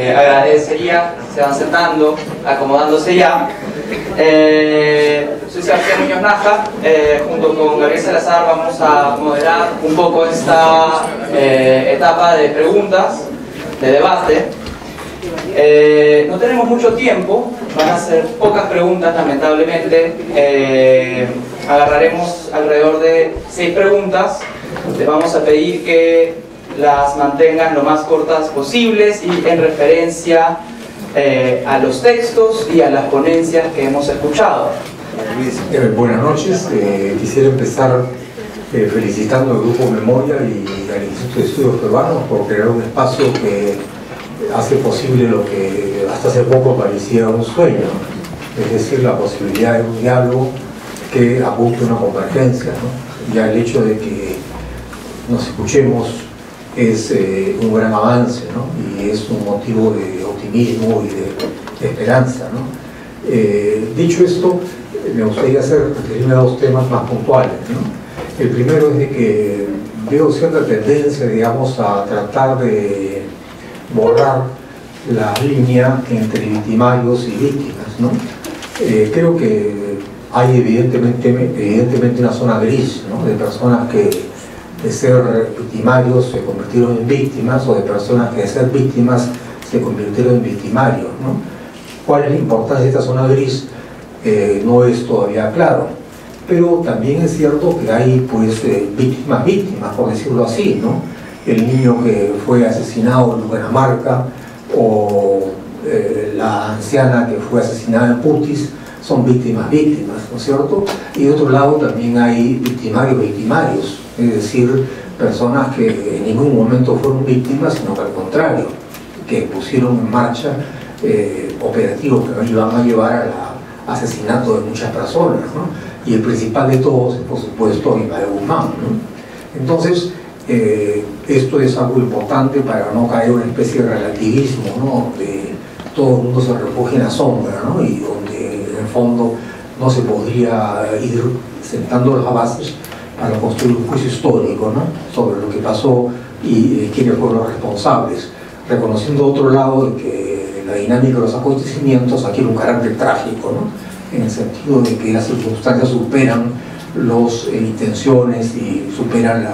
Agradecería que se van sentando, acomodándose ya. Soy Sebastián Muñoz Naja, junto con Gabriel Salazar vamos a moderar un poco esta etapa de preguntas, de debate. No tenemos mucho tiempo, van a ser pocas preguntas lamentablemente. Agarraremos alrededor de 6 preguntas. Les vamos a pedir que las mantengan lo más cortas posibles y en referencia a los textos y a las ponencias que hemos escuchado. Buenas noches. Quisiera empezar felicitando al Grupo Memoria y al Instituto de Estudios Peruanos por crear un espacio que hace posible lo que hasta hace poco parecía un sueño, es decir, la posibilidad de un diálogo que apunte a una convergencia, ¿no? Ya el hecho de que nos escuchemos es un gran avance, ¿no? Y es un motivo de optimismo y de esperanza, ¿no? Dicho esto, me gustaría referirme a 2 temas más puntuales, ¿no? El primero es de que veo cierta tendencia, digamos, a tratar de borrar la línea entre victimarios y víctimas, ¿no? Creo que hay evidentemente una zona gris, ¿no? De personas que de ser victimarios se convirtieron en víctimas, o de personas que de ser víctimas se convirtieron en victimarios, ¿no? ¿Cuál es la importancia de esta zona gris? No es todavía claro, pero también es cierto que hay, pues, víctimas, por decirlo así, ¿no? El niño que fue asesinado en Buenamarca, o la anciana que fue asesinada en Putis, son víctimas, ¿no es cierto? Y de otro lado también hay victimarios, es decir, personas que en ningún momento fueron víctimas, sino que al contrario, que pusieron en marcha operativos que iban a llevar al asesinato de muchas personas, ¿no? Y el principal de todos es, por supuesto, Abimael Guzmán, ¿no? Entonces, esto es algo importante para no caer en una especie de relativismo, ¿no? Donde todo el mundo se refugia en la sombra, ¿no? Y donde en el fondo no se podría ir sentando las bases para construir un juicio histórico, ¿no? Sobre lo que pasó y quiénes fueron los responsables, reconociendo otro lado de que la dinámica de los acontecimientos adquiere un carácter trágico, ¿no? En el sentido de que las circunstancias superan las intenciones y superan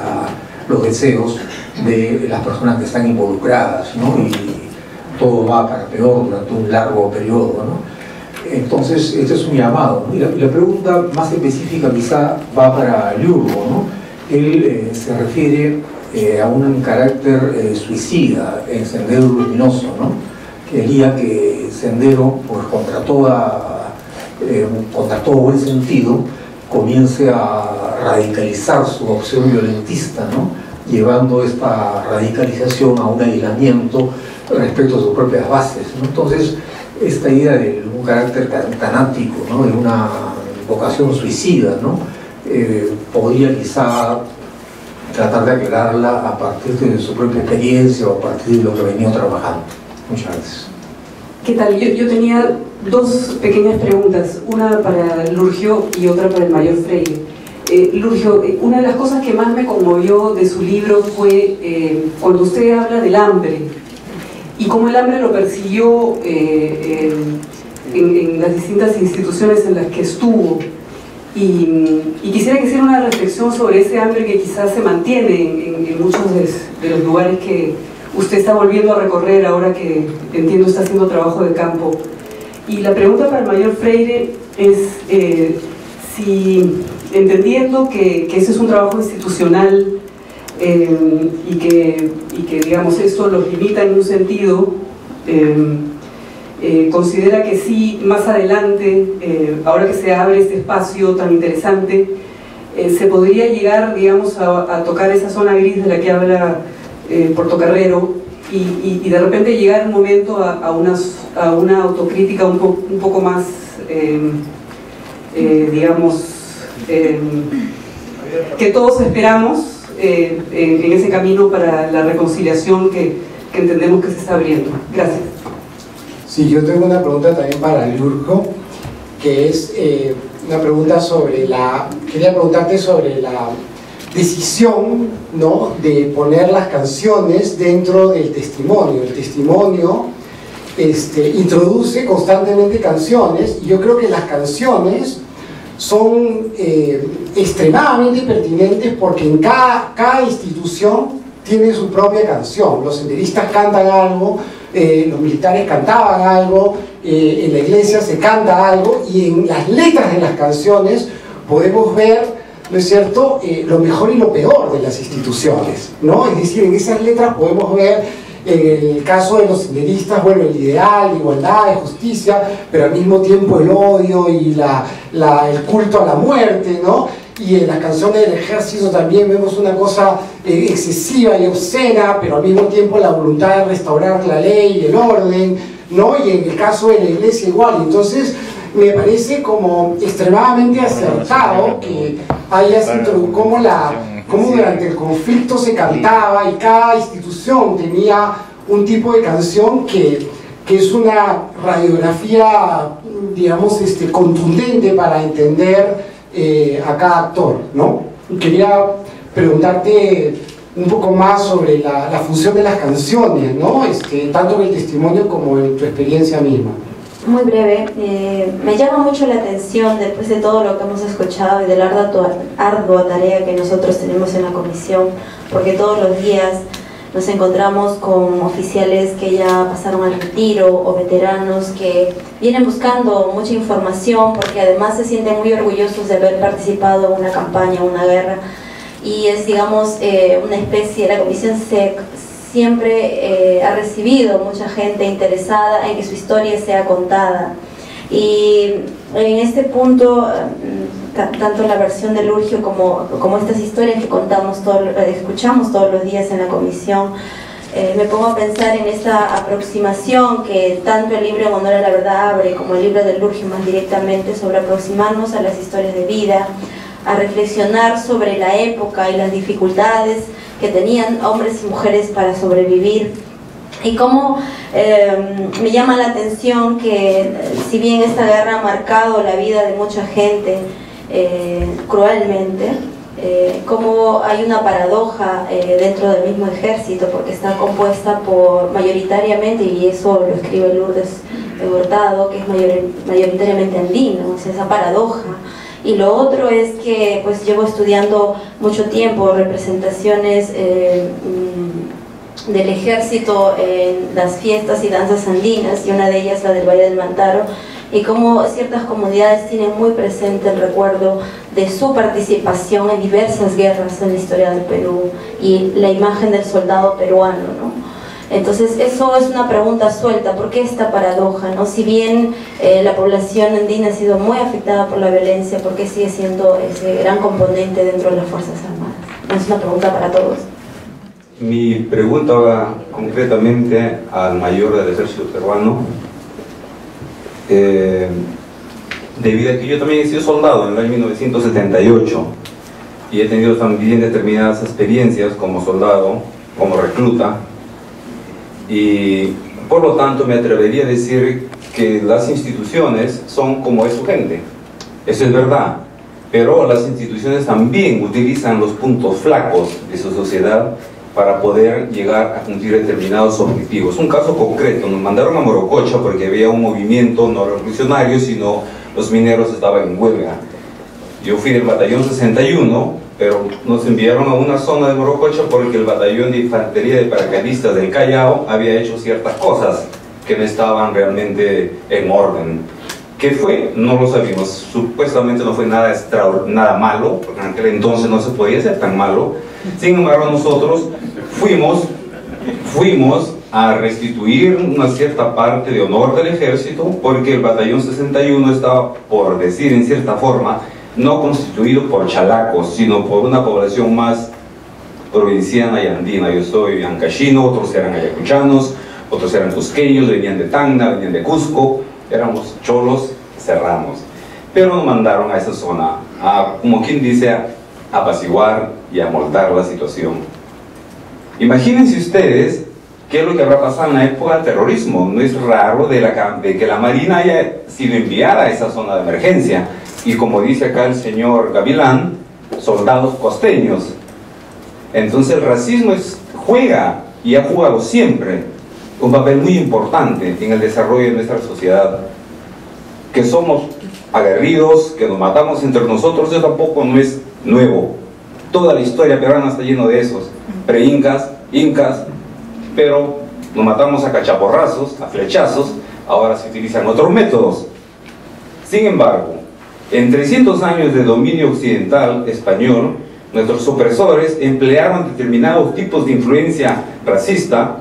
los deseos de las personas que están involucradas, ¿no? Y todo va para peor durante un largo periodo, ¿no? Entonces, este es un llamado, ¿no? Y la pregunta más específica quizá va para Liurgo, ¿no? Él se refiere a un carácter suicida en Sendero Luminoso, ¿no? Quería que Sendero, pues, contra todo buen sentido, comience a radicalizar su opción violentista, ¿no? Llevando esta radicalización a un aislamiento respecto a sus propias bases, ¿no? Entonces, esta idea de un carácter tanático, ¿no? De una vocación suicida, ¿no? Podría quizá tratar de aclararla a partir de su propia experiencia o a partir de lo que venía trabajando. Muchas gracias. ¿Qué tal? Yo tenía 2 pequeñas preguntas, una para Lurgio y otra para el mayor Freire. Lurgio, una de las cosas que más me conmovió de su libro fue cuando usted habla del hambre y cómo el hambre lo persiguió en las distintas instituciones en las que estuvo. Y quisiera que hiciera una reflexión sobre ese hambre que quizás se mantiene en muchos de los lugares que usted está volviendo a recorrer ahora que, entiendo, está haciendo trabajo de campo. Y la pregunta para el mayor Freire es si, entendiendo que ese es un trabajo institucional y que, digamos, esto los limita en un sentido, considera que sí, más adelante, ahora que se abre este espacio tan interesante, se podría llegar, digamos, a tocar esa zona gris de la que habla Portocarrero y de repente llegar un momento a una autocrítica un poco más, digamos, que todos esperamos en ese camino para la reconciliación que entendemos que se está abriendo. Gracias. Sí, yo tengo una pregunta también para Liurgo, que es una pregunta sobre quería preguntarte sobre la decisión, ¿no?, de poner las canciones dentro del testimonio. El testimonio introduce constantemente canciones, y yo creo que las canciones son extremadamente pertinentes porque en cada institución tiene su propia canción. Los senderistas cantan algo, los militares cantaban algo, en la iglesia se canta algo, y en las letras de las canciones podemos ver, ¿no es cierto?, lo mejor y lo peor de las instituciones, ¿no? Es decir, en esas letras podemos ver, en el caso de los senderistas, bueno, el ideal, la igualdad, la justicia, pero al mismo tiempo el odio y el culto a la muerte, ¿no? Y en las canciones del ejército también vemos una cosa excesiva y obscena, pero al mismo tiempo la voluntad de restaurar la ley y el orden, ¿no? Y en el caso de la iglesia igual. Entonces me parece como extremadamente acertado que hayas introducido cómo durante el conflicto se cantaba, y cada institución tenía un tipo de canción que es una radiografía, digamos, contundente para entender a cada actor, ¿no? Quería preguntarte un poco más sobre la función de las canciones, ¿no? Tanto en el testimonio como en tu experiencia misma. Muy breve, me llama mucho la atención, después de todo lo que hemos escuchado y de la ardua tarea que nosotros tenemos en la comisión, porque todos los días nos encontramos con oficiales que ya pasaron al retiro o veteranos que vienen buscando mucha información porque además se sienten muy orgullosos de haber participado en una campaña, una guerra, y es, digamos, una especie, la comisión siempre ha recibido mucha gente interesada en que su historia sea contada, y en este punto tanto la versión de Lurgio como estas historias que escuchamos todos los días en la comisión, me pongo a pensar en esta aproximación que tanto el libro En Honor a la Verdad abre como el libro de Lurgio más directamente, sobre aproximarnos a las historias de vida, a reflexionar sobre la época y las dificultades que tenían hombres y mujeres para sobrevivir, y cómo me llama la atención que si bien esta guerra ha marcado la vida de mucha gente cruelmente, cómo hay una paradoja dentro del mismo ejército, porque está compuesta por mayoritariamente, y eso lo escribe Lourdes Hurtado, que es mayoritariamente andino, o sea, esa paradoja. Y lo otro es que pues llevo estudiando mucho tiempo representaciones del ejército en las fiestas y danzas andinas, y una de ellas la del Valle del Mantaro, y cómo ciertas comunidades tienen muy presente el recuerdo de su participación en diversas guerras en la historia del Perú, y la imagen del soldado peruano, ¿no? Entonces eso es una pregunta suelta, ¿por qué esta paradoja, no? Si bien la población andina ha sido muy afectada por la violencia, ¿por qué sigue siendo ese gran componente dentro de las Fuerzas Armadas? Es una pregunta para todos. Mi pregunta va concretamente al mayor del ejército peruano, debido a que yo también he sido soldado en el año 1978 y he tenido también determinadas experiencias como soldado, como recluta, y por lo tanto me atrevería a decir que las instituciones son como es su gente. Eso es verdad, pero las instituciones también utilizan los puntos flacos de su sociedad para poder llegar a cumplir determinados objetivos. Un caso concreto, nos mandaron a Morococha porque había un movimiento no revolucionario, sino los mineros estaban en huelga. Yo fui del batallón 61, pero nos enviaron a una zona de Morococha porque el batallón de infantería de paracaidistas del Callao había hecho ciertas cosas que no estaban realmente en orden. ¿Qué fue? No lo sabemos. Supuestamente no fue nada malo, porque en aquel entonces no se podía ser tan malo. Sin embargo, nosotros fuimos a restituir una cierta parte de honor del ejército, porque el batallón 61 estaba, por decir en cierta forma, no constituido por chalacos, sino por una población más provinciana y andina. Yo soy ancashino, otros eran ayacuchanos, otros eran cusqueños, venían de Tacna, venían de Cusco, éramos cholos serranos. Pero nos mandaron a esa zona, como quien dice, a apaciguar y a moldar la situación. Imagínense ustedes qué es lo que habrá pasado en la época del terrorismo. No es raro de que la Marina haya sido enviada a esa zona de emergencia, y como dice acá el señor Gavilán, soldados costeños. Entonces el racismo juega y ha jugado siempre un papel muy importante en el desarrollo de nuestra sociedad. Que somos aguerridos, que nos matamos entre nosotros, eso tampoco no es nuevo. Toda la historia peruana está lleno de esos, pre-incas, incas, pero nos matamos a cachaporrazos, a flechazos. Ahora se utilizan otros métodos. Sin embargo, en 300 años de dominio occidental español, nuestros opresores emplearon determinados tipos de influencia racista.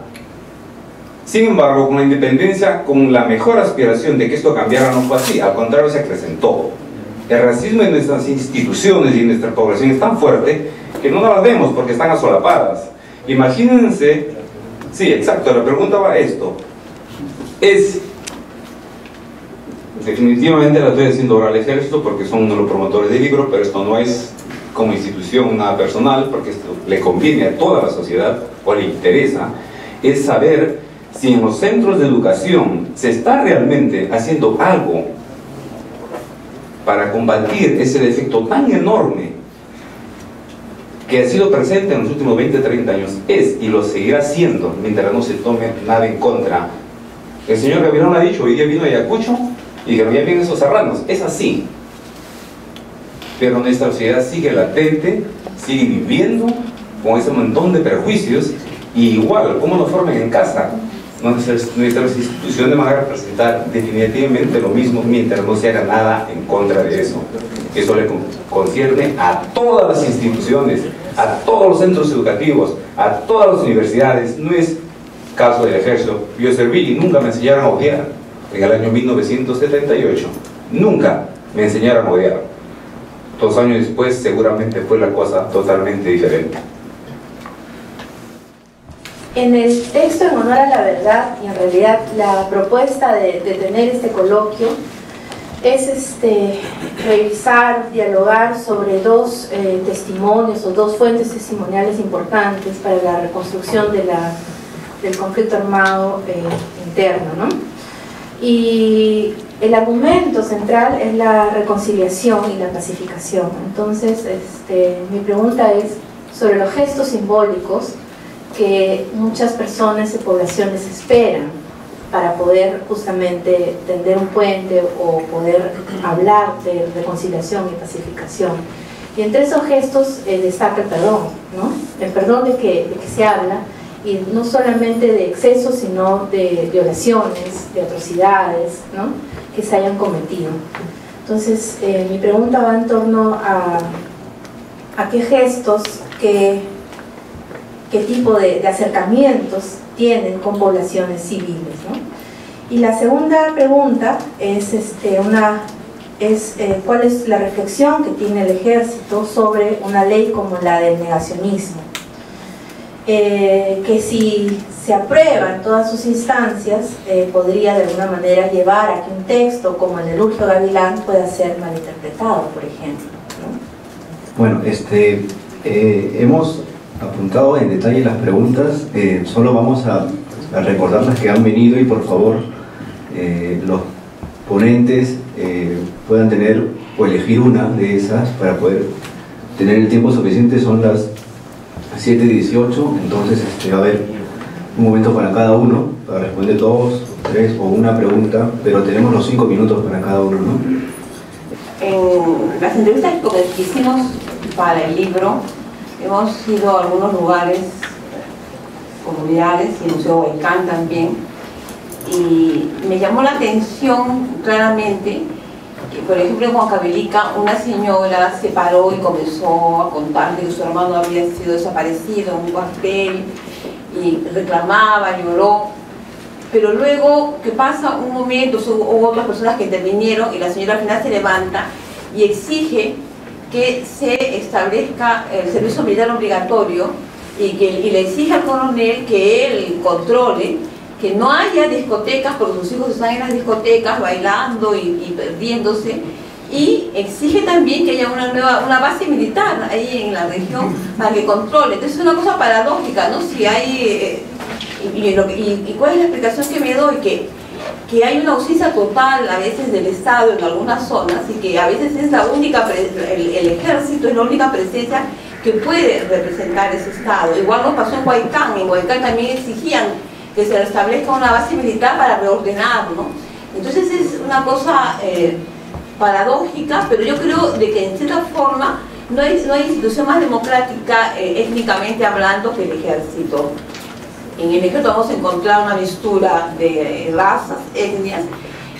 Sin embargo, con la independencia, con la mejor aspiración de que esto cambiara, no fue así, al contrario, se acrecentó. El racismo en nuestras instituciones y en nuestra población es tan fuerte que no las vemos porque están asolapadas. Imagínense, sí, exacto, la pregunta va a esto. Definitivamente la estoy haciendo ahora al ejército porque son uno de los promotores del libro, pero esto no es como institución nada personal, porque esto le conviene a toda la sociedad o le interesa, es saber si en los centros de educación se está realmente haciendo algo para combatir ese defecto tan enorme que ha sido presente en los últimos 20, 30 años, y lo seguirá siendo mientras no se tome nada en contra. El señor Gavilán ha dicho, hoy día vino Ayacucho y que bien esos serranos, es así. Pero nuestra sociedad sigue latente, sigue viviendo con ese montón de prejuicios, y igual, como nos forman en casa, nuestras instituciones van a representar definitivamente lo mismo mientras no se haga nada en contra de eso. Eso le concierne a todas las instituciones, a todos los centros educativos, a todas las universidades. No es caso del ejército. Yo serví y nunca me enseñaron a odiar. En el año 1978 nunca me enseñaron a odiar. 2 años después seguramente fue la cosa totalmente diferente. En el texto En honor a la verdad, y en realidad la propuesta de tener este coloquio es revisar, dialogar sobre 2 testimonios o 2 fuentes testimoniales importantes para la reconstrucción del conflicto armado interno, ¿no? Y el argumento central es la reconciliación y la pacificación. Entonces, mi pregunta es sobre los gestos simbólicos que muchas personas y poblaciones esperan para poder justamente tender un puente o poder hablar de reconciliación y pacificación. Y entre esos gestos destaca el perdón, ¿no? El perdón de que se habla, y no solamente de excesos, sino de violaciones, de atrocidades, ¿no?, que se hayan cometido. Entonces, mi pregunta va en torno a qué gestos, qué tipo de acercamientos tienen con poblaciones civiles, ¿no? Y la segunda pregunta es, ¿cuál es la reflexión que tiene el ejército sobre una ley como la del negacionismo? Que si se aprueba en todas sus instancias, podría de alguna manera llevar a que un texto como el de Lurgio Gavilán pueda ser malinterpretado, por ejemplo, ¿no? Bueno, hemos apuntado en detalle las preguntas, solo vamos a recordar las que han venido, y por favor los ponentes puedan tener o elegir una de esas para poder tener el tiempo suficiente. Son las 7:18, entonces va a haber un momento para cada uno, para responder 2, 3 o una pregunta, pero tenemos los 5 minutos para cada uno, ¿no? En las entrevistas que hicimos para el libro, hemos ido a algunos lugares comunidades, y el Museo Huaycán también, y me llamó la atención claramente que, por ejemplo, en Huancavelica, una señora se paró y comenzó a contar que su hermano había sido desaparecido en un cuartel, y reclamaba, lloró, pero luego que pasa un momento, hubo otras personas que intervinieron, y la señora al final se levanta y exige que se establezca el servicio militar obligatorio, y le exige al coronel que él controle que no haya discotecas, porque sus hijos están en las discotecas bailando y perdiéndose, y exige también que haya una base militar ahí en la región para que controle. Entonces es una cosa paradójica, ¿no? Si hay, y cuál es la explicación que me doy, que hay una ausencia total a veces del Estado en algunas zonas, y que a veces es la única, el ejército es la única presencia que puede representar ese Estado. Igual nos pasó en Huaycán también exigían que se establezca una base militar para reordenar, ¿no? Entonces es una cosa paradójica, pero yo creo de que en cierta forma no hay institución más democrática étnicamente hablando que el ejército. En el ejército vamos a encontrar una mixtura de razas, etnias,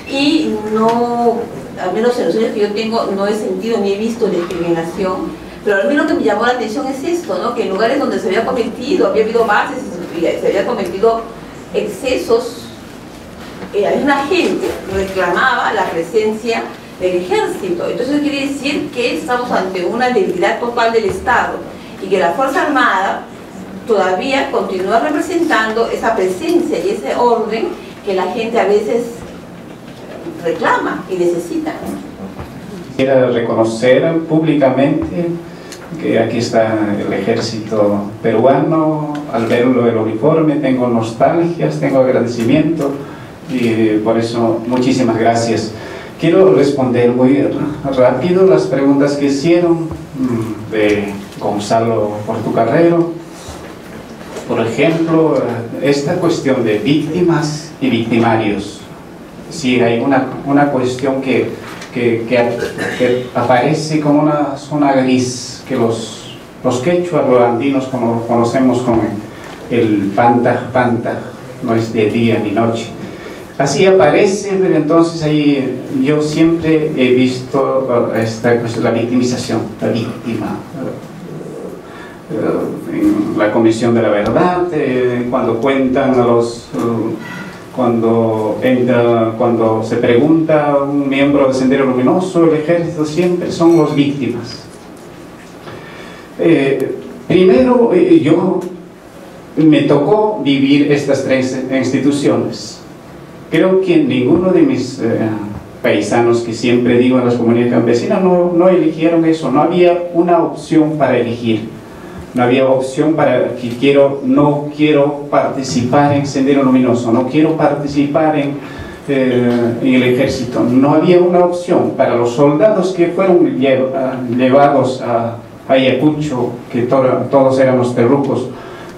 y no, al menos en los años que yo tengo, no he sentido ni he visto discriminación. Pero a mí lo que me llamó la atención es esto, ¿no? Que en lugares donde se había habido bases y se había cometido excesos, la misma gente reclamaba la presencia del ejército. Entonces quiere decir que estamos ante una debilidad total del Estado y que la Fuerza Armada todavía continúa representando esa presencia y ese orden que la gente a veces reclama y necesita. Quisiera reconocer públicamente que aquí está el ejército peruano. Al verlo el uniforme tengo nostalgias, tengo agradecimiento y por eso muchísimas gracias. Quiero responder muy rápido las preguntas que hicieron de Gonzalo Portocarrero. Por ejemplo, esta cuestión de víctimas y victimarios. Sí, hay una cuestión que aparece como una zona gris, que los quechuas, los andinos conocemos como el pantah, no es de día ni noche. Así aparece, pero entonces ahí yo siempre he visto la victimización, la víctima. En la Comisión de la Verdad, cuando cuentan cuando se pregunta a un miembro del Sendero Luminoso, el ejército siempre son las víctimas. Primero, yo me tocó vivir estas tres instituciones. Creo que ninguno de mis paisanos, que siempre digo en las comunidades campesinas, no eligieron eso. No había una opción para elegir. No había opción para que no quiero participar en Sendero Luminoso, no quiero participar en el ejército. No había una opción para los soldados que fueron llevados a Ayacucho, que todos éramos terrucos.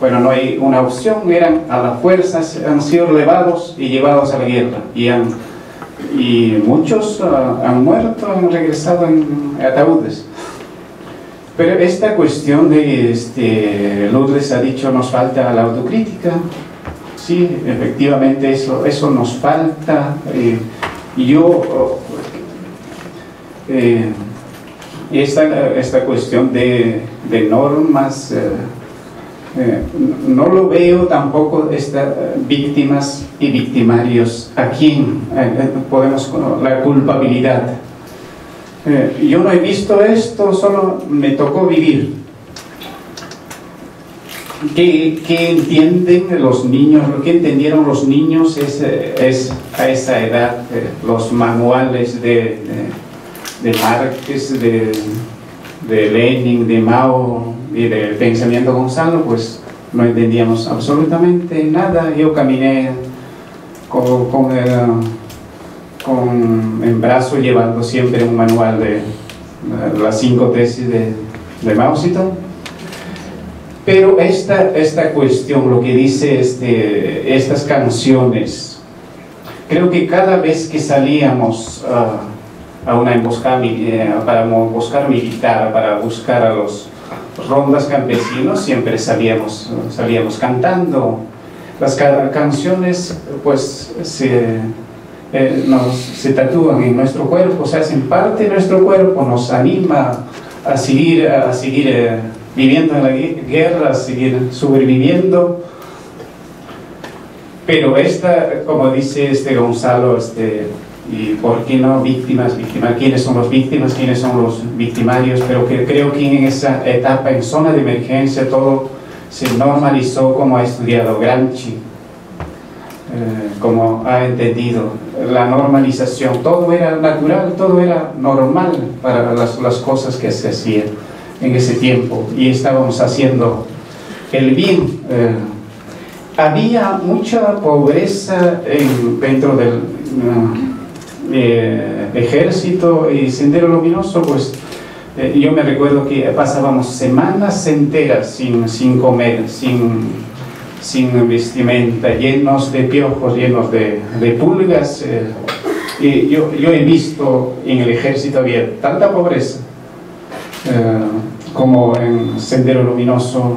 Bueno, no hay una opción, eran a la fuerza, han sido elevados y llevados a la guerra. Y muchos han muerto, han regresado en ataúdes. Pero esta cuestión de Lourdes ha dicho, nos falta la autocrítica. Sí, efectivamente eso nos falta. Esta cuestión de normas, no lo veo tampoco víctimas y victimarios. ¿A quién podemos la culpabilidad? Yo no he visto esto, solo me tocó vivir. ¿Qué entienden los niños? ¿Qué entendieron los niños a esa edad? Los manuales de Márquez, de Lenin, de Mao y del pensamiento Gonzalo, pues no entendíamos absolutamente nada. Yo caminé en brazo llevando siempre un manual de las 5 tesis de Mao Zedong. Pero esta cuestión, lo que dice estas canciones, creo que cada vez que salíamos a una emboscada militar, para buscar a los rondas campesinos, siempre salíamos cantando. Las canciones pues se tatúan en nuestro cuerpo, se hacen parte de nuestro cuerpo, nos anima a seguir viviendo en la guerra, a seguir sobreviviendo. Pero como dice Gonzalo, y por qué no víctimas, quiénes son los víctimas, quiénes son los victimarios, pero creo que en esa etapa, en zona de emergencia, todo se normalizó, como ha estudiado Gramsci, como ha entendido la normalización. Todo era natural, todo era normal para las cosas que se hacían en ese tiempo, y estábamos haciendo el bien. Había mucha pobreza dentro del ejército y Sendero Luminoso, pues yo me recuerdo que pasábamos semanas enteras sin comer, sin vestimenta, llenos de piojos, llenos de pulgas. Y yo he visto en el ejército había tanta pobreza como en Sendero Luminoso,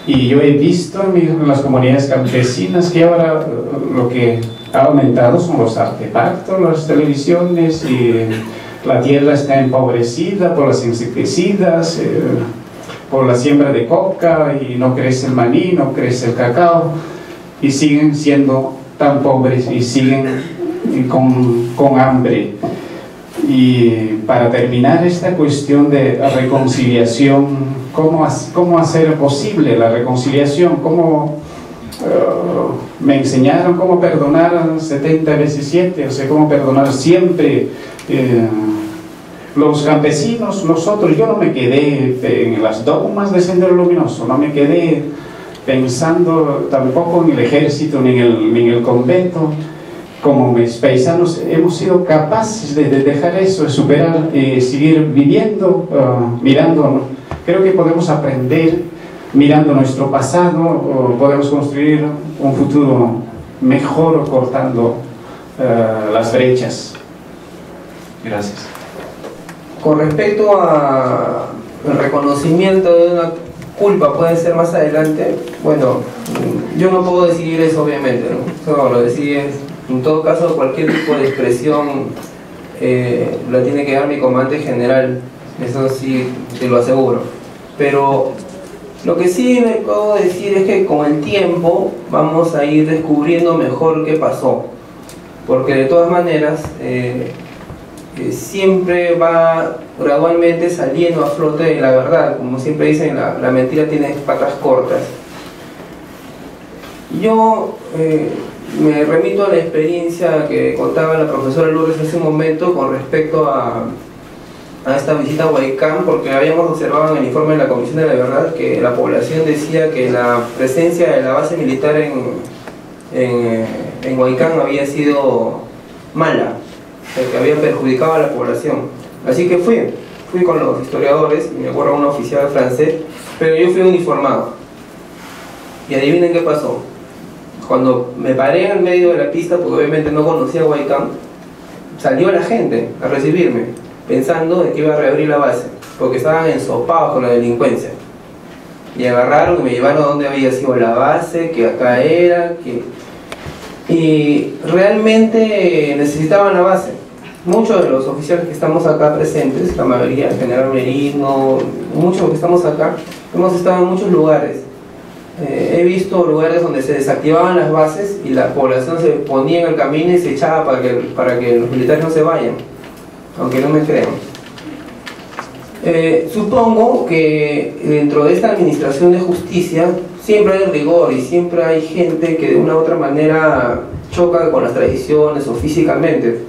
y yo he visto en las comunidades campesinas que ahora lo que ha aumentado son los artefactos, las televisiones, y la tierra está empobrecida por los insecticidas, por la siembra de coca, y no crece el maní, no crece el cacao, y siguen siendo tan pobres y siguen con hambre. Y para terminar esta cuestión de reconciliación, ¿cómo hacer posible la reconciliación? Me enseñaron cómo perdonar 70 veces 7, o sea, cómo perdonar siempre. Los campesinos, nosotros, yo no me quedé en las dogmas de Sendero Luminoso, no me quedé pensando tampoco en el ejército ni en el convento. Como mis paisanos hemos sido capaces de dejar eso, de superar, seguir viviendo, mirando. Creo que podemos aprender mirando nuestro pasado, podemos construir un futuro mejor cortando las brechas. Gracias. Con respecto al reconocimiento de una culpa, puede ser más adelante, bueno, yo no puedo decidir eso, obviamente, ¿no? Eso lo decides. En todo caso, cualquier tipo de expresión la tiene que dar mi comandante general, eso sí te lo aseguro. Pero lo que sí me puedo decir es que con el tiempo vamos a ir descubriendo mejor qué pasó, porque de todas maneras siempre va gradualmente saliendo a flote la verdad. Como siempre dicen, la mentira tiene patas cortas. Yo me remito a la experiencia que contaba la profesora Lourdes hace un momento con respecto a esta visita a Huaycán, porque habíamos observado en el informe de la Comisión de la Verdad que la población decía que la presencia de la base militar en Huaycán había sido mala, que había perjudicado a la población. Así que fui con los historiadores, y me acuerdo un oficial francés, pero yo fui uniformado. Y adivinen qué pasó. Cuando me paré en medio de la pista, porque obviamente no conocía Huaycán, salió la gente a recibirme, pensando de que iba a reabrir la base, porque estaban ensopados con la delincuencia. Y agarraron y me llevaron a donde había sido la base, que acá era, y realmente necesitaban la base. Muchos de los oficiales que estamos acá presentes, la mayoría, el general Merino, muchos que estamos acá, hemos estado en muchos lugares. He visto lugares donde se desactivaban las bases y la población se ponía en el camino y se echaba para que los militares no se vayan, aunque no me crean. Supongo que dentro de esta administración de justicia siempre hay rigor y siempre hay gente que de una u otra manera choca con las tradiciones o físicamente.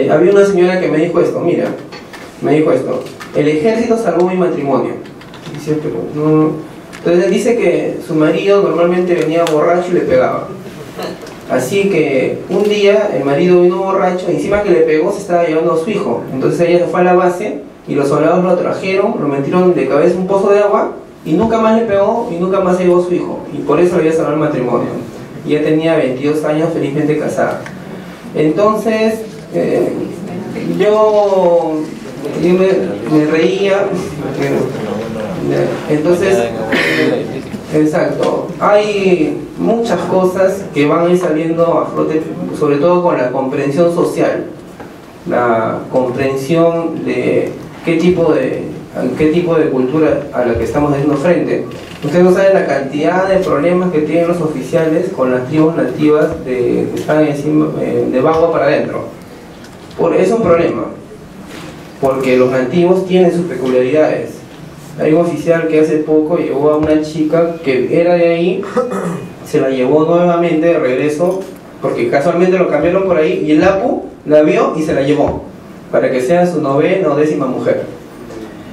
Había una señora que me dijo esto, mira, me dijo esto: el ejército salvó mi matrimonio. Dice, pero no. Entonces dice que su marido normalmente venía borracho y le pegaba. Así que un día el marido vino borracho y encima que le pegó se estaba llevando a su hijo. Entonces ella se fue a la base y los soldados lo trajeron, lo metieron de cabeza en un pozo de agua y nunca más le pegó y nunca más se llevó a su hijo. Y por eso le había salvado el matrimonio. Y ella tenía 22 años felizmente casada. Entonces yo me reía. Entonces, exacto, hay muchas cosas que van a ir saliendo a flote, sobre todo con la comprensión social, la comprensión de qué tipo de cultura a la que estamos haciendo frente. Ustedes no saben la cantidad de problemas que tienen los oficiales con las tribus nativas que están encima, de Bagua para adentro. Es un problema, porque los nativos tienen sus peculiaridades. Hay un oficial que hace poco llevó a una chica que era de ahí, se la llevó nuevamente de regreso, porque casualmente lo cambiaron por ahí, y el APU la vio y se la llevó, para que sea su 9ª o 10ª mujer.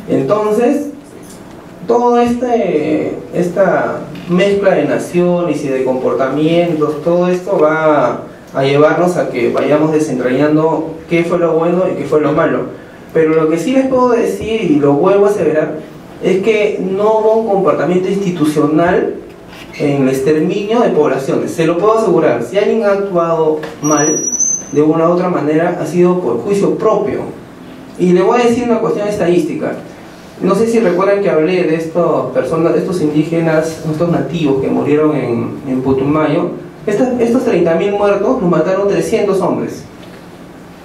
Entonces, toda esta mezcla de naciones y de comportamientos, todo esto va a llevarnos a que vayamos desentrañando qué fue lo bueno y qué fue lo malo. Pero lo que sí les puedo decir, y lo vuelvo a aseverar, es que no hubo un comportamiento institucional en el exterminio de poblaciones. Se lo puedo asegurar. Si alguien ha actuado mal, de una u otra manera, ha sido por juicio propio. Y le voy a decir una cuestión estadística. No sé si recuerdan que hablé de estas personas, de estos indígenas, estos nativos que murieron en Putumayo. Estos 30.000 muertos los mataron 300 hombres.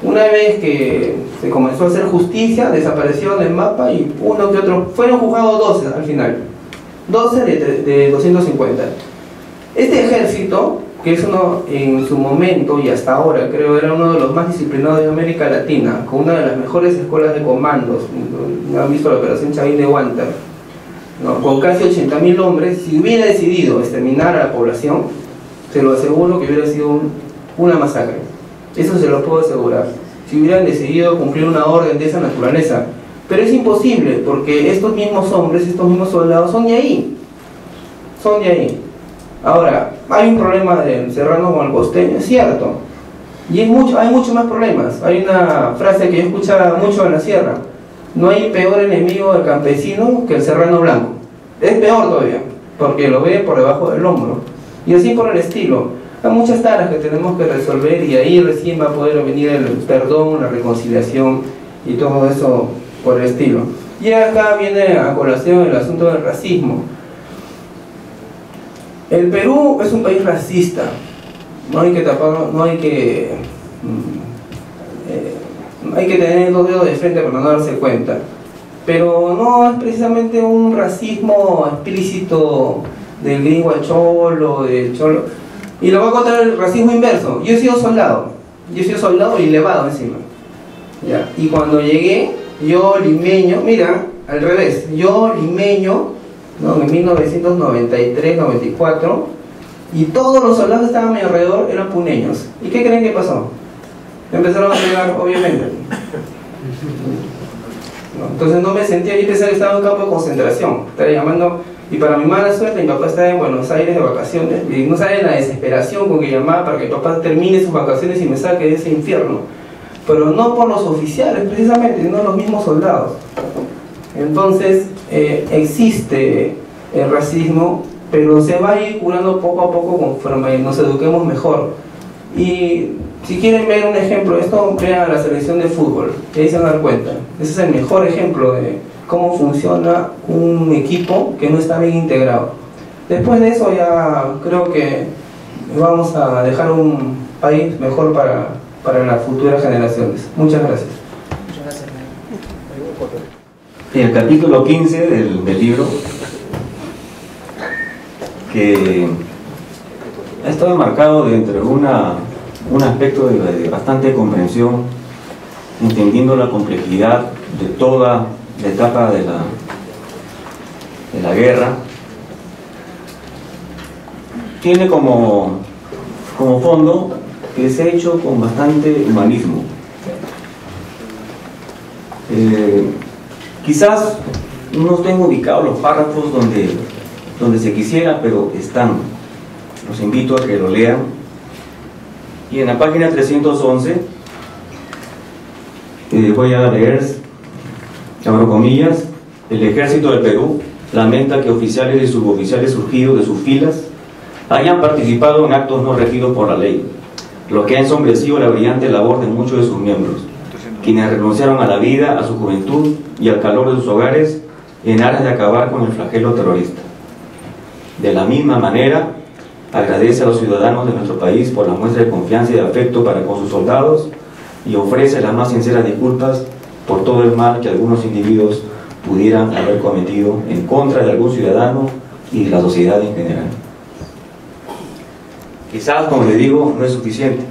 Una vez que se comenzó a hacer justicia, desaparecieron del mapa y uno que otro, fueron juzgados 12 al final. 12 de 250. Este ejército, que es uno en su momento y hasta ahora creo era uno de los más disciplinados de América Latina, con una de las mejores escuelas de comandos, han visto la operación Chavín de Huántar, ¿no? Con casi 80.000 hombres, si hubiera decidido exterminar a la población, se lo aseguro que hubiera sido una masacre. Eso se lo puedo asegurar, si hubieran decidido cumplir una orden de esa naturaleza. Pero es imposible, porque estos mismos hombres, estos mismos soldados son de ahí. Son de ahí. Ahora, hay un problema del serrano con el costeño, es cierto. Y hay muchos más problemas. Hay una frase que yo escuchaba mucho en la sierra: no hay peor enemigo del campesino que el serrano blanco. Es peor todavía, porque lo ve por debajo del hombro. Y así por el estilo. Hay muchas tareas que tenemos que resolver y ahí recién va a poder venir el perdón, la reconciliación y todo eso por el estilo. Y acá viene a colación el asunto del racismo. El Perú es un país racista, no hay que taparlo, no hay que tener los dedos de frente para no darse cuenta, pero no es precisamente un racismo explícito del gringo al cholo, del cholo, y lo voy a contar el racismo inverso. Yo he sido soldado y elevado encima, ¿ya? Y cuando llegué, yo limeño, mira, al revés, yo limeño, ¿no? En 1993-94, y todos los soldados que estaban a mi alrededor eran puneños. ¿Y qué creen que pasó? Empezaron a pegar, obviamente. ¿No? Entonces no me sentía, yo pensaba que estaba en un campo de concentración, estaba llamando, y para mi mala suerte mi papá estaba en Buenos Aires de vacaciones, y no saben la desesperación con que llamaba para que mi papá termine sus vacaciones y me saque de ese infierno. Pero no por los oficiales precisamente, sino los mismos soldados. Entonces existe el racismo, pero se va a ir curando poco a poco conforme nos eduquemos mejor. Y si quieren ver un ejemplo de esto, vean la selección de fútbol, que ahí se van a dar cuenta. Ese es el mejor ejemplo de cómo funciona un equipo que no está bien integrado. Después de eso ya creo que vamos a dejar un país mejor para las futuras generaciones. Muchas gracias. En el capítulo 15 del libro, que ha estado marcado dentro de un aspecto de bastante comprensión, entendiendo la complejidad de toda la etapa de la guerra, tiene como fondo que se ha hecho con bastante humanismo. Quizás no tengo ubicados los párrafos donde se quisiera, pero están. Los invito a que lo lean. Y en la página 311 voy a leer, abro comillas: el ejército del Perú lamenta que oficiales y suboficiales surgidos de sus filas hayan participado en actos no regidos por la ley, lo que ha ensombrecido la brillante labor de muchos de sus miembros, quienes renunciaron a la vida, a su juventud y al calor de sus hogares en aras de acabar con el flagelo terrorista. De la misma manera, agradece a los ciudadanos de nuestro país por la muestra de confianza y de afecto para con sus soldados y ofrece las más sinceras disculpas por todo el mal que algunos individuos pudieran haber cometido en contra de algún ciudadano y de la sociedad en general. Quizás, como le digo, no es suficiente.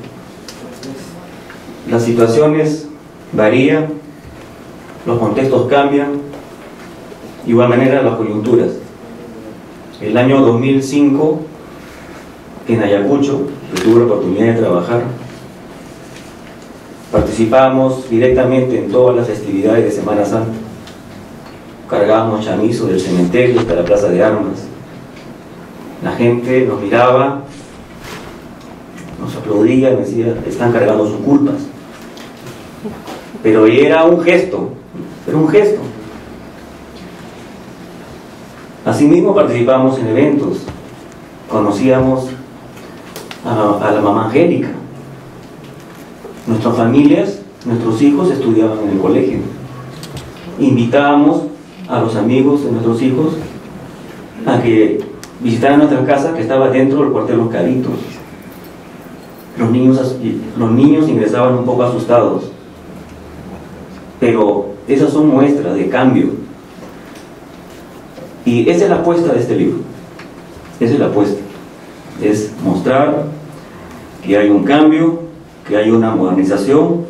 Las situaciones varían, los contextos cambian, de igual manera las coyunturas. El año 2005, en Ayacucho, que tuve la oportunidad de trabajar, participábamos directamente en todas las festividades de Semana Santa. Cargábamos chamizo del cementerio hasta la Plaza de Armas. La gente nos miraba, nos aplaudía y me decía: están cargando sus culpas. Pero era un gesto, Asimismo participamos en eventos conocíamos a la mamá Angélica. Nuestras familias, nuestros hijos estudiaban en el colegio. Invitábamos a los amigos de nuestros hijos a que visitaran nuestra casa, que estaba dentro del cuartel Los Caritos. Los niños ingresaban un poco asustados, pero esas son muestras de cambio. Y esa es la apuesta de este libro. Esa es la apuesta. Es mostrar que hay un cambio, que hay una modernización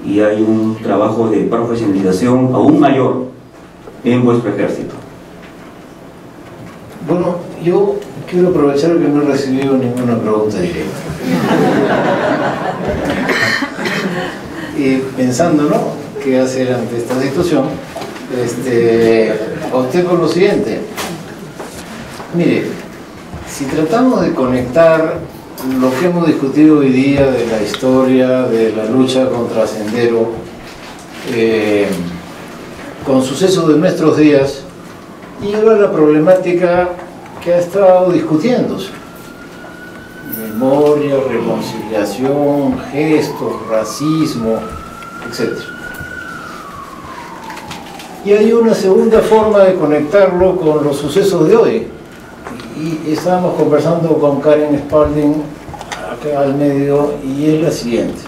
y hay un trabajo de profesionalización aún mayor en vuestro ejército. Bueno, yo quiero aprovechar que no he recibido ninguna pregunta directa. Y pensando, ¿no?, qué hacer ante esta situación, opté por lo siguiente. Mire, si tratamos de conectar lo que hemos discutido hoy día de la historia, de la lucha contra Sendero, con sucesos de nuestros días, y ahora la problemática que ha estado discutiéndose: memoria, reconciliación, gestos, racismo, etc. Y hay una segunda forma de conectarlo con los sucesos de hoy. Y estábamos conversando con Karen Spalding acá al medio, y es la siguiente: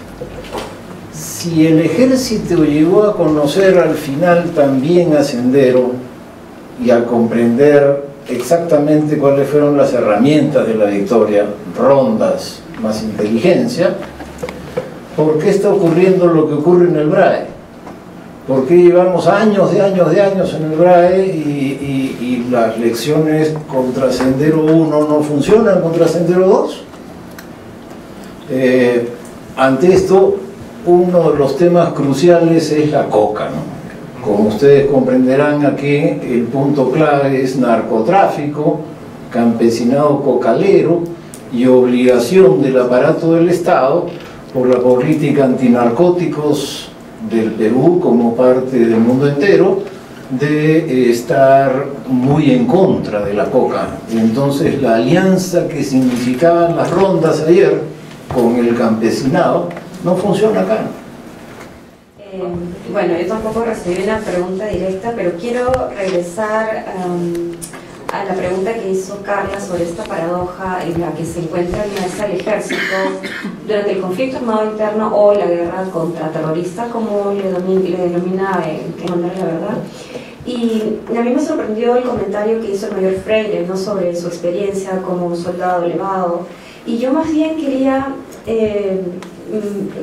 si el ejército llegó a conocer al final también a Sendero y a comprender exactamente cuáles fueron las herramientas de la victoria, rondas más inteligencia, ¿por qué está ocurriendo lo que ocurre en el BRAE? ¿Por qué llevamos años de años en el BRAE y las lecciones contra Sendero 1 no funcionan contra Sendero 2? Ante esto, uno de los temas cruciales es la coca, ¿no? Como ustedes comprenderán, aquí el punto clave es narcotráfico, campesinado cocalero y obligación del aparato del Estado por la política antinarcóticos del Perú como parte del mundo entero de estar muy en contra de la coca. Y entonces la alianza que significaban las rondas ayer con el campesinado no funciona acá. Bueno, yo tampoco recibí una pregunta directa, pero quiero regresar a la pregunta que hizo Carla sobre esta paradoja en la que se encuentra inmersa el ejército durante el conflicto armado interno o la guerra contraterrorista, como le denomina en honor a la verdad. Y a mí me sorprendió el comentario que hizo el mayor Freire, ¿no?, sobre su experiencia como un soldado elevado. Y yo más bien quería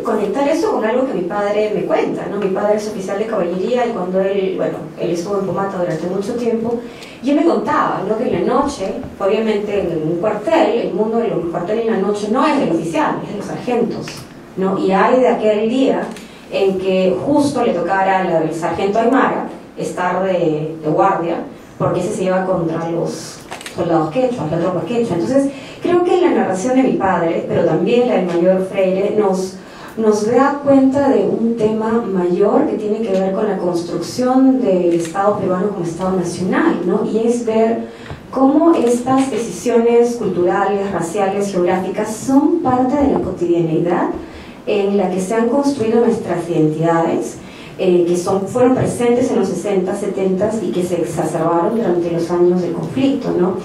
conectar eso con algo que mi padre me cuenta, ¿no? Mi padre es oficial de caballería y cuando él estuvo en Pomata durante mucho tiempo, y él me contaba, ¿no?, que en la noche, obviamente en un cuartel, el mundo del cuartel en la noche no es del oficial, es de los sargentos, ¿no? Y hay de aquel día en que justo le tocara al sargento Aymara estar de guardia, porque ese se iba contra los soldados quechuas, la tropa quechua. Entonces, creo que la narración de mi padre, pero también la del mayor Freire, nos da cuenta de un tema mayor que tiene que ver con la construcción del Estado peruano como Estado nacional, ¿no? Y es ver cómo estas decisiones culturales, raciales, geográficas son parte de la cotidianeidad en la que se han construido nuestras identidades, que fueron presentes en los 60, 70 y que se exacerbaron durante los años del conflicto, ¿no?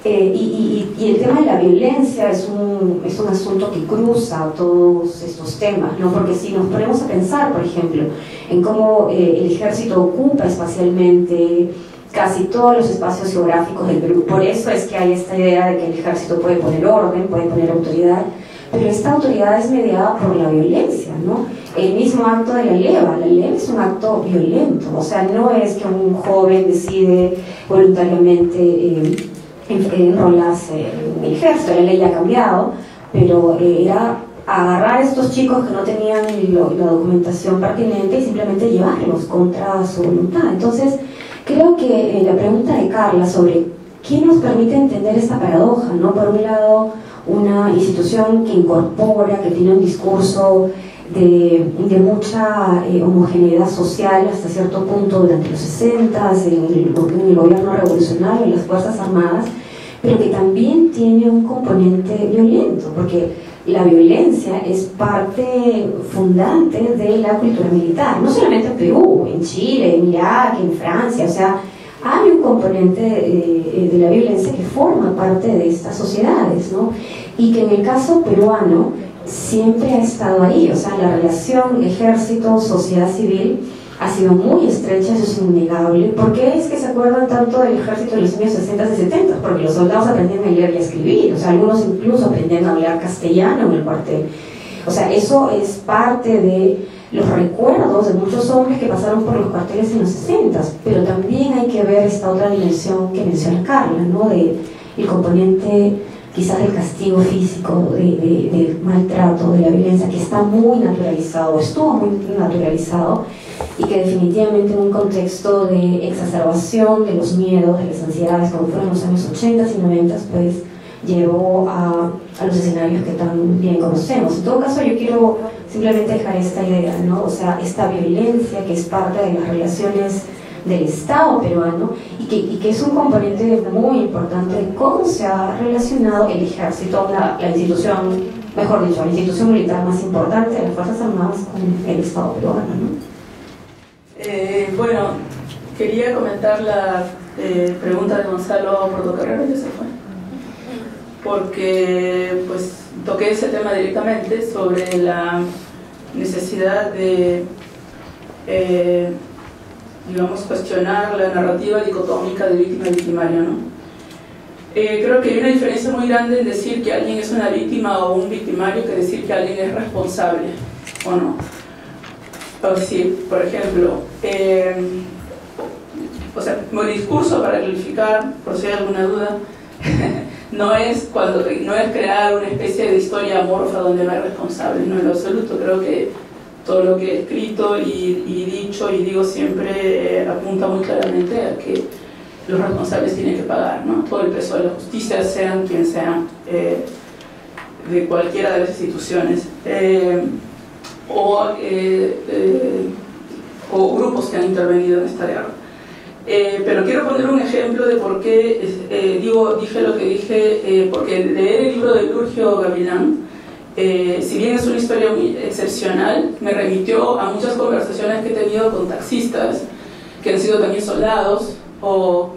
Y el tema de la violencia es un asunto que cruza todos estos temas, ¿no? Porque si nos ponemos a pensar, por ejemplo, en cómo el ejército ocupa espacialmente casi todos los espacios geográficos del Perú, por eso es que hay esta idea de que el ejército puede poner orden, puede poner autoridad, pero esta autoridad es mediada por la violencia, ¿no? El mismo acto de la leva es un acto violento, o sea, no es que un joven decide voluntariamente enrolarse en el ejército, la ley ha cambiado, pero era agarrar a estos chicos que no tenían la documentación pertinente y simplemente llevarlos contra su voluntad. Entonces, creo que la pregunta de Carla sobre qué nos permite entender esta paradoja, ¿no? Por un lado, una institución que incorpora, que tiene un discurso de mucha homogeneidad social hasta cierto punto durante los 60, en el gobierno revolucionario, en las Fuerzas Armadas, pero que también tiene un componente violento, porque la violencia es parte fundante de la cultura militar, no solamente en Perú, en Chile, en Irak, en Francia, o sea, hay un componente de la violencia que forma parte de estas sociedades, ¿no? Y que en el caso peruano siempre ha estado ahí, o sea, la relación ejército-sociedad civil ha sido muy estrecha, eso es innegable. ¿Por qué es que se acuerdan tanto del ejército de los años 60 y 70? Porque los soldados aprendían a leer y a escribir, o sea, algunos incluso aprendían a hablar castellano en el cuartel. O sea, eso es parte de los recuerdos de muchos hombres que pasaron por los cuarteles en los 60, pero también hay que ver esta otra dimensión que menciona Carla, ¿no? El componente quizás del castigo físico, del maltrato, de la violencia, que está muy naturalizado, estuvo muy naturalizado, y que definitivamente en un contexto de exacerbación de los miedos, de las ansiedades, como fueron los años 80 y 90, pues llevó a los escenarios que tan bien conocemos. En todo caso, yo quiero simplemente dejar esta idea, ¿no? O sea, esta violencia que es parte de las relaciones del Estado peruano y que es un componente muy importante de cómo se ha relacionado el ejército, la institución, mejor dicho, la institución militar más importante de las Fuerzas Armadas con el Estado peruano, ¿no? Bueno, quería comentar la pregunta de Gonzalo Portocarrero, que se fue, porque pues toqué ese tema directamente sobre la necesidad de digamos, cuestionar la narrativa dicotómica de víctima y victimario, ¿no? Creo que hay una diferencia muy grande en decir que alguien es una víctima o un victimario que decir que alguien es responsable, ¿o no? O decir, por ejemplo, o sea, mi discurso para clarificar, por si hay alguna duda, no es crear una especie de historia amorfa donde no hay responsable, no en lo absoluto. Creo que todo lo que he escrito y dicho y digo siempre apunta muy claramente a que los responsables tienen que pagar, ¿no? Todo el peso de la justicia, sean quien sean, de cualquiera de las instituciones, o grupos que han intervenido en esta guerra. Pero quiero poner un ejemplo de por qué dije lo que dije, porque leer el libro de Lurgio Gavilán, si bien es una historia muy excepcional, me remitió a muchas conversaciones que he tenido con taxistas que han sido también soldados, o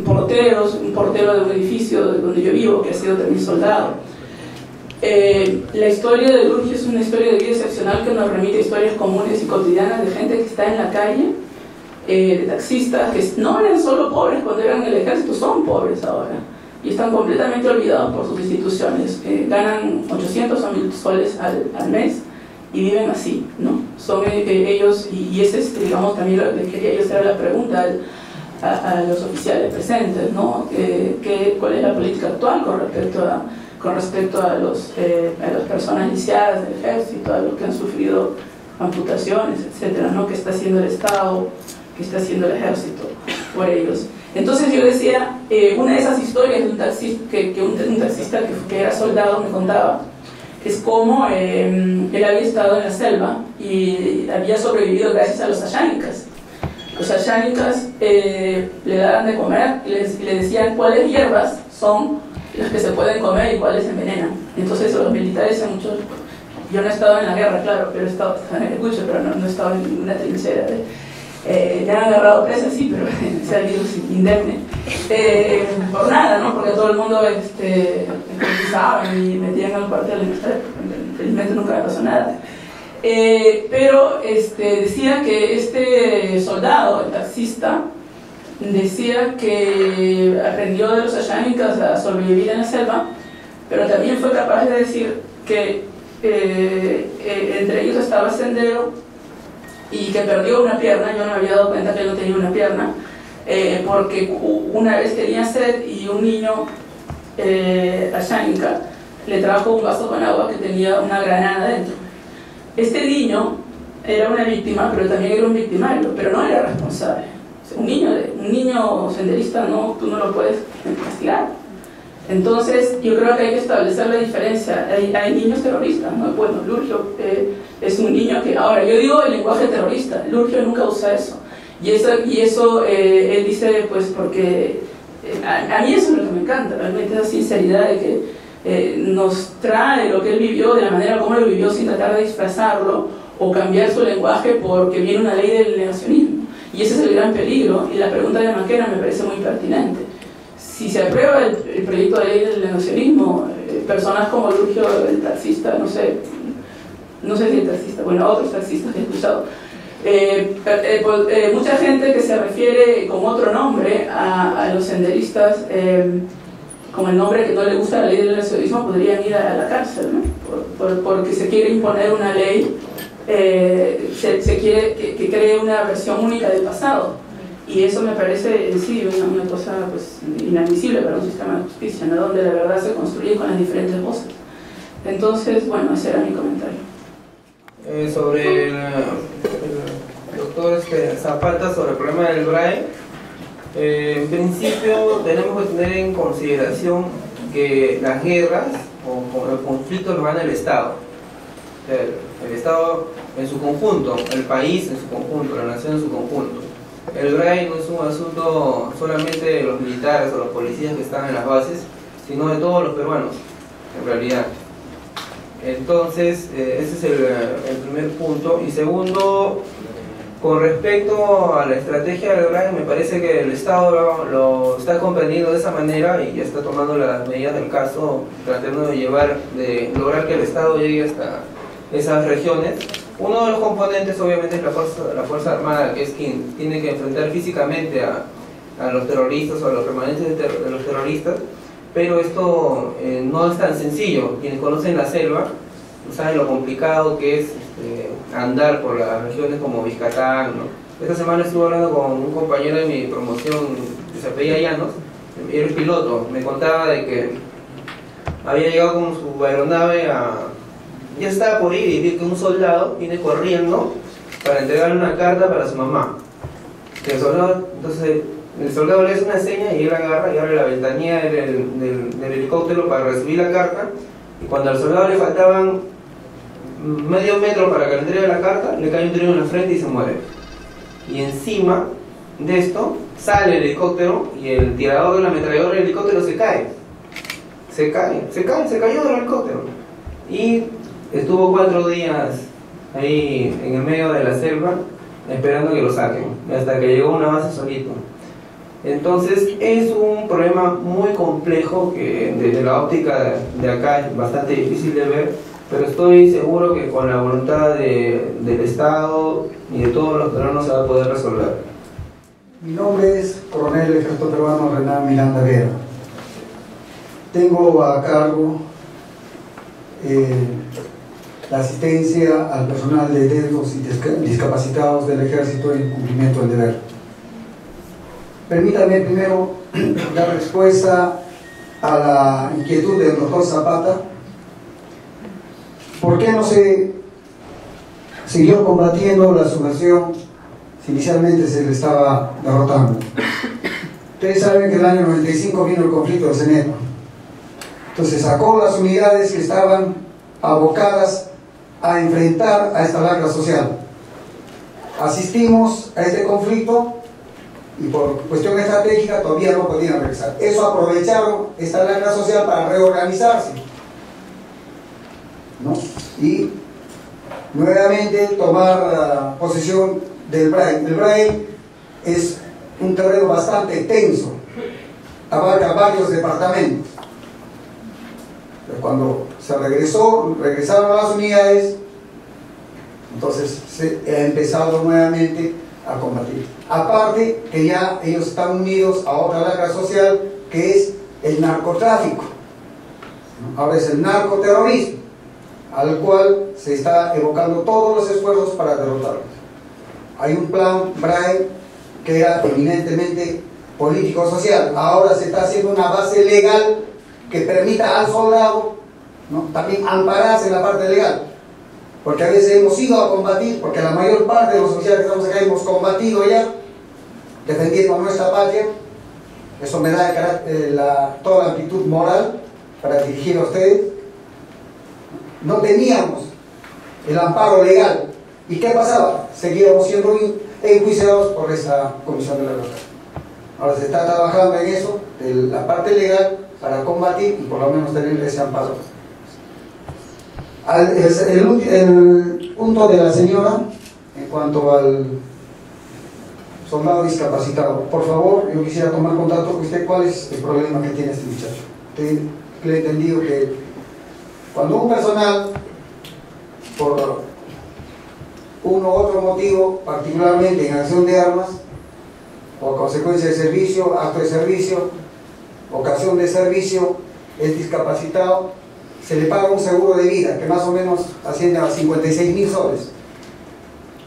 porteros, un portero de un edificio donde yo vivo que ha sido también soldado. La historia de Lurgio es una historia de vida excepcional que nos remite a historias comunes y cotidianas de gente que está en la calle, de taxistas que no eran solo pobres cuando eran en el ejército, son pobres ahora y están completamente olvidados por sus instituciones. Ganan 800 o 1000 soles al mes y viven así, ¿no? Son ellos, y ese es, digamos, también lo que quería yo hacer la pregunta a los oficiales presentes, ¿no? ¿Cuál es la política actual con respecto a las personas iniciadas del ejército, a los que han sufrido amputaciones, etcétera, ¿no? ¿Qué está haciendo el Estado? ¿Qué está haciendo el ejército por ellos? Entonces yo decía, una de esas historias de un taxista, un taxista que era soldado me contaba, es cómo él había estado en la selva y había sobrevivido gracias a los ayánicas. Los ayánicas le daban de comer y le decían cuáles hierbas son las que se pueden comer y cuáles envenenan. Entonces los militares en muchos... Yo no he estado en la guerra, claro, pero he estado en el Ayacucho, pero no he estado en ninguna trinchera. Me han agarrado presas, sí, pero se ha ido indemne. Por nada, ¿no? Porque todo el mundo saben y metían al cuartel en esta época. Felizmente nunca me pasó nada. Pero decía que este soldado, el taxista, decía que aprendió de los ayánicas a sobrevivir en la selva, pero también fue capaz de decir que entre ellos estaba Sendero y que perdió una pierna. Yo no me había dado cuenta que él no tenía una pierna, porque una vez tenía sed y un niño ayánica le trajo un vaso con agua que tenía una granada dentro. Este niño era una víctima, pero también era un victimario, pero no era responsable. Un niño senderista tú no lo puedes castigar. Entonces yo creo que hay que establecer la diferencia. Hay niños terroristas, ¿no? Bueno, Lurgio es un niño que... Ahora, yo digo el lenguaje terrorista, Lurgio nunca usa eso. Y eso él dice, pues porque a mí eso es lo que me encanta, realmente esa sinceridad de que nos trae lo que él vivió, de la manera como lo vivió, sin tratar de disfrazarlo o cambiar su lenguaje porque viene una ley del negacionismo. Y ese es el gran peligro, y la pregunta de Maquena me parece muy pertinente. Si se aprueba el proyecto de ley del negacionismo, personas como Lurgio, el taxista, no sé si el taxista, bueno, otros taxistas que he escuchado, mucha gente que se refiere con otro nombre a los senderistas, con el nombre que no le gusta la ley del negacionismo, podrían ir a la cárcel, ¿no? Porque se quiere imponer una ley, se quiere que cree una versión única del pasado. Y eso me parece, sí, una cosa pues, inadmisible para un sistema de justicia, ¿no? Donde la verdad se construye con las diferentes voces. Entonces, bueno, ese era mi comentario. Sobre el doctor Zapata, sobre el problema del braille, en principio tenemos que tener en consideración que las guerras o los conflictos los gana el Estado. El Estado en su conjunto, el país en su conjunto, la nación en su conjunto. El braille no es un asunto solamente de los militares o los policías que están en las bases, sino de todos los peruanos, en realidad. Entonces, ese es el primer punto. Y segundo, con respecto a la estrategia del braille, me parece que el Estado lo está comprendiendo de esa manera y ya está tomando las medidas del caso, tratando de lograr que el Estado llegue hasta esas regiones. Uno de los componentes obviamente es la Fuerza Armada, que es quien tiene que enfrentar físicamente a los terroristas o a los remanentes de los terroristas, pero esto no es tan sencillo. Quienes conocen la selva saben lo complicado que es andar por las regiones como Vizcatán, ¿no? Esta semana estuve hablando con un compañero de mi promoción que se apellida Llanos, él es piloto, me contaba de que había llegado con su aeronave ya estaba por ir y vi que un soldado viene corriendo para entregarle una carta para su mamá. Entonces el soldado le hace una seña y él agarra y abre la ventanilla del helicóptero para recibir la carta, y cuando al soldado le faltaban medio metro para que le entregue la carta, le cae un tiro en la frente y se muere. Y encima de esto sale el helicóptero y el tirador de la ametralladora del helicóptero se cayó del helicóptero. Y estuvo 4 días ahí en el medio de la selva esperando que lo saquen, hasta que llegó a una base solito. Entonces es un problema muy complejo que desde la óptica de acá es bastante difícil de ver, pero estoy seguro que con la voluntad del Estado y de todos los peruanos se va a poder resolver. Mi nombre es Coronel del Ejército Peruano Renan Miranda Vera. Tengo a cargo la asistencia al personal de dedos y discapacitados del Ejército en cumplimiento del deber. Permítame primero dar respuesta a la inquietud del doctor Zapata. ¿Por qué no se siguió combatiendo la subversión si inicialmente se le estaba derrotando? Ustedes saben que en el año 95 vino el conflicto de Cenepa. Entonces sacó las unidades que estaban abocadas a enfrentar a esta lacra social. Asistimos a este conflicto y por cuestión estratégica todavía no podían regresar. Eso aprovecharon esta lacra social para reorganizarse, ¿no? Y nuevamente tomar posesión del braille. El braille es un terreno bastante extenso, abarca varios departamentos. Cuando se regresaron las unidades, entonces se ha empezado nuevamente a combatir. Aparte que ya ellos están unidos a otra lacra social que es el narcotráfico. Ahora es el narcoterrorismo, al cual se está evocando todos los esfuerzos para derrotarlos. Hay un plan braille que era eminentemente político-social. Ahora se está haciendo una base legal que permita al soldado, ¿no?, también ampararse en la parte legal, porque a veces hemos ido a combatir, porque la mayor parte de los oficiales que estamos acá hemos combatido ya defendiendo nuestra patria. Eso me da toda la amplitud moral para dirigir a ustedes. No teníamos el amparo legal, ¿y qué pasaba? Seguíamos siendo enjuiciados por esa comisión de la verdad. Ahora se está trabajando en eso, en la parte legal, para combatir y por lo menos tener ese amparo. El punto de la señora en cuanto al soldado discapacitado, por favor, yo quisiera tomar contacto con usted. ¿Cuál es el problema que tiene este muchacho? Usted le he entendido que cuando un personal, por uno u otro motivo, particularmente en acción de armas, o consecuencia de servicio, acto de servicio, ocasión de servicio, es discapacitado, se le paga un seguro de vida que más o menos asciende a 56.000 soles,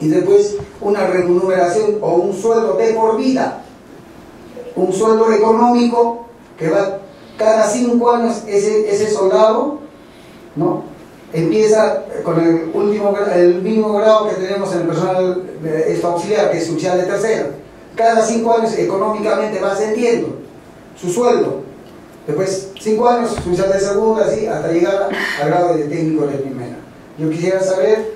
y después una remuneración o un sueldo de por vida, un sueldo económico que va cada 5 años. Ese soldado, ¿no?, empieza con el mismo grado que tenemos en el personal auxiliar, que es oficial de tercera. Cada 5 años económicamente va ascendiendo su sueldo. Después 5 años su oficial de segunda, así, hasta llegar al grado de técnico de primera. Yo quisiera saber,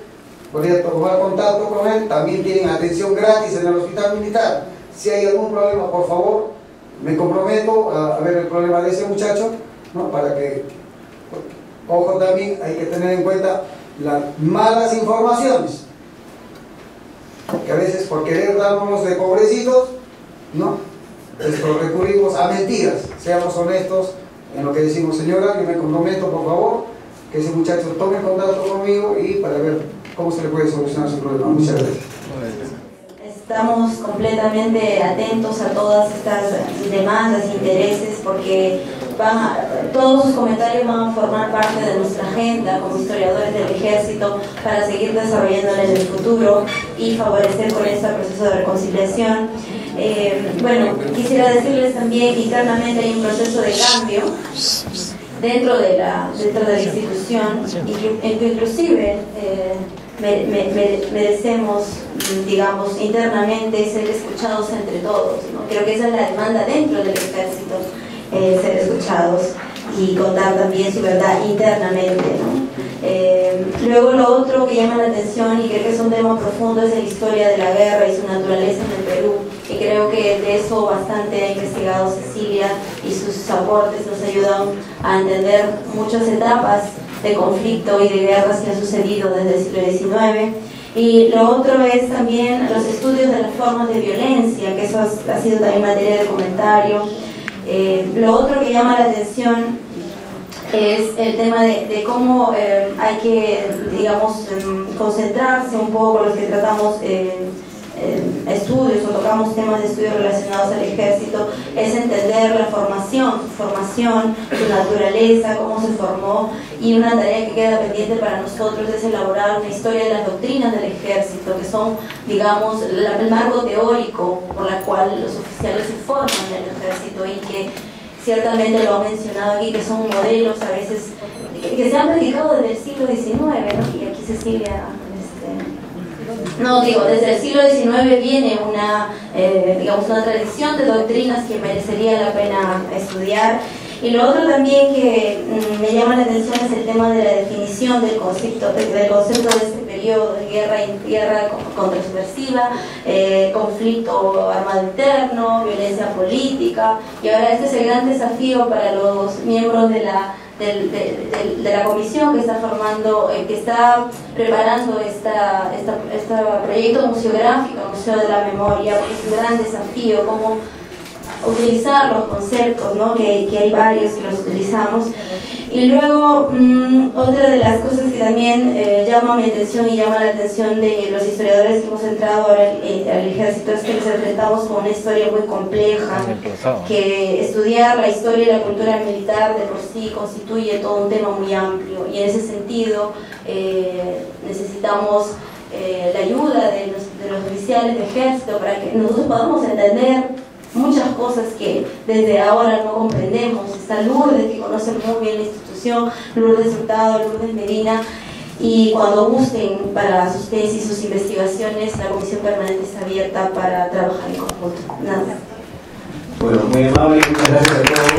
podría tomar contacto con él. También tienen atención gratis en el hospital militar. Si hay algún problema, por favor, me comprometo a ver el problema de ese muchacho, ¿no?, para que, ojo, también hay que tener en cuenta las malas informaciones, que a veces por querer darnos de pobrecitos, ¿no?, recurrimos a mentiras. Seamos honestos en lo que decimos. Señora, yo me comprometo, por favor, que ese muchacho tome contacto conmigo y para ver cómo se le puede solucionar su problema. Muchas gracias. Estamos completamente atentos a todas estas demandas e intereses, porque todos sus comentarios van a formar parte de nuestra agenda como historiadores del Ejército para seguir desarrollándola en el futuro y favorecer con este proceso de reconciliación. Bueno, quisiera decirles también que internamente hay un proceso de cambio dentro de la institución, y que inclusive merecemos, digamos, internamente ser escuchados entre todos, ¿no? Creo que esa es la demanda dentro del Ejército, ser escuchados y contar también su verdad internamente, ¿no? Luego lo otro que llama la atención, y creo que es un tema profundo, es la historia de la guerra y su naturaleza en el Perú, y creo que de eso bastante ha investigado Cecilia, y sus aportes nos ayudan a entender muchas etapas de conflicto y de guerras que han sucedido desde el siglo XIX. Y lo otro es también los estudios de las formas de violencia, que eso ha sido también materia de comentario. Lo otro que llama la atención es el tema de cómo hay que, digamos, concentrarse un poco los que tratamos estudios o tocamos temas de estudios relacionados al Ejército, es entender la formación, su naturaleza, cómo se formó, y una tarea que queda pendiente para nosotros es elaborar una historia de las doctrinas del Ejército, que son, digamos, el marco teórico por la cual los oficiales se forman en el Ejército, y que ciertamente lo ha mencionado aquí, que son modelos a veces que se han practicado desde el siglo XIX, ¿no? Y aquí Cecilia... No, digo, desde el siglo XIX viene digamos, una tradición de doctrinas que merecería la pena estudiar. Y lo otro también que me llama la atención es el tema de la definición del concepto de este periodo de guerra contrasubversiva, conflicto armado interno, violencia política. Y ahora este es el gran desafío para los miembros de la comisión que está formando, que está preparando este proyecto museográfico, el Museo de la Memoria, porque es un gran desafío cómo utilizar los conceptos, ¿no? que hay varios que los utilizamos. Y luego, otra de las cosas que también llama mi atención y llama la atención de los historiadores que hemos entrado ahora al Ejército, es que nos enfrentamos con una historia muy compleja, que estudiar la historia y la cultura militar de por sí constituye todo un tema muy amplio, y en ese sentido necesitamos la ayuda de los oficiales de Ejército para que nosotros podamos entender muchas cosas que desde ahora no comprendemos. Está Lourdes, que conoce muy bien la institución, Lourdes Hurtado, Lourdes Medina, y cuando gusten para sus tesis, sus investigaciones, la comisión permanente está abierta para trabajar en conjunto. Nada. Bueno, muy amable, muchas gracias a todos.